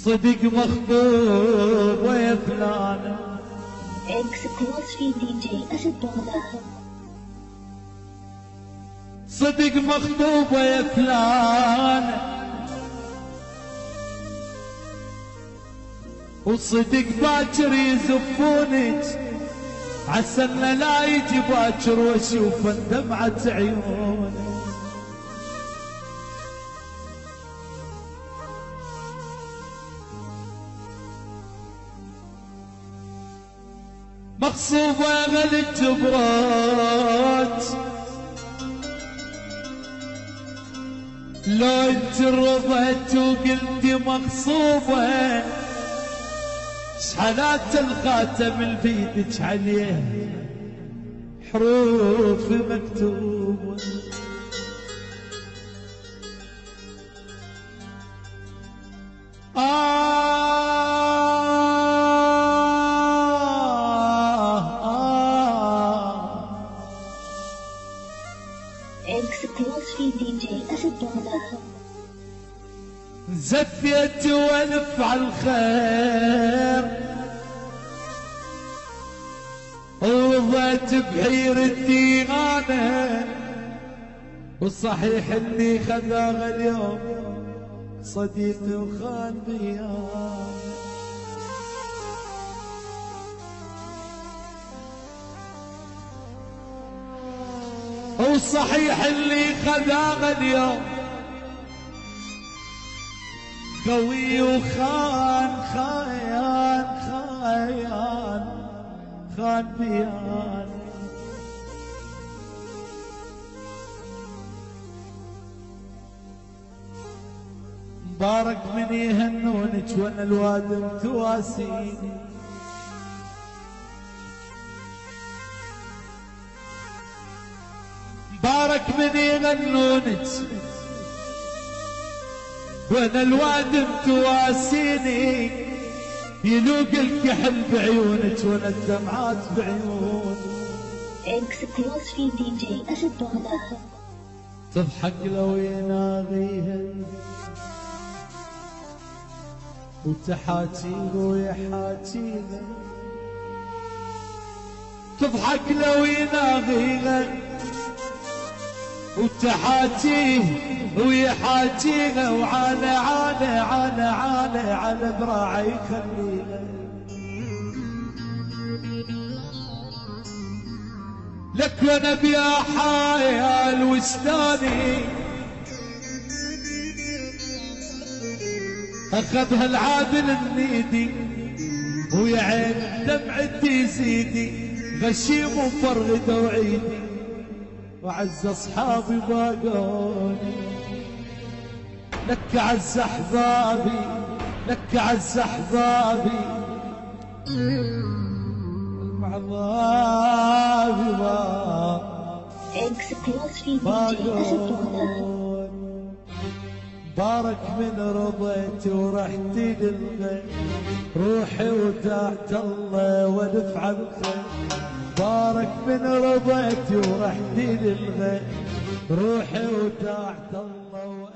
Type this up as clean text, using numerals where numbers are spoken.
صدق مخطوب ويا فلانة Exclusive DJ أسد بغداد. صدق مخطوب ويا فلانة وصدق باكر يزفونك عسلنا لا يجي باكر واشوف دمعة عيونك مغصوبة غل الجبرات لو انت رضيت وقلتي مغصوبة شحنات الخاتم اللي بيدك عليه حروف مكتوبة Exclusive DJ أسد بغداد. زفيت والف على الخير ورضيت بحيرتي انا والصحيح اللي خذاها اليوم صديقي وخان بيان والصحيح اللي خذاها اليوم قوي وخان خان بيان مبارك من يهنونك وانا الوادم تواسيني مبارك من يغنونك وانا الوادم تواسيني يلوق الكحل بعيونك وانا الدمعات بعيوني Exclusive DJ أسد بغداد. تضحك لو يناغيها وتحاكيها ويحاكيها تضحك لو يناغيها وتحاكيه ويحاكيها وعلى ذراعي يخليها لك وانا بيا حايل وشلوني اخذها العادل النيدي ويا عين دمعتي زيدي غشيم وفرغده وعيدي وعز اصحابي باقوني لك عز احبابي لك عز احبابي المعظابي Exclusive DJ أسد بغداد. بارك من رضيتي ورحتي للغير روحي ودعت الله والف عنك بارك من رضيتي ورحتي للغير روحي ودعت الله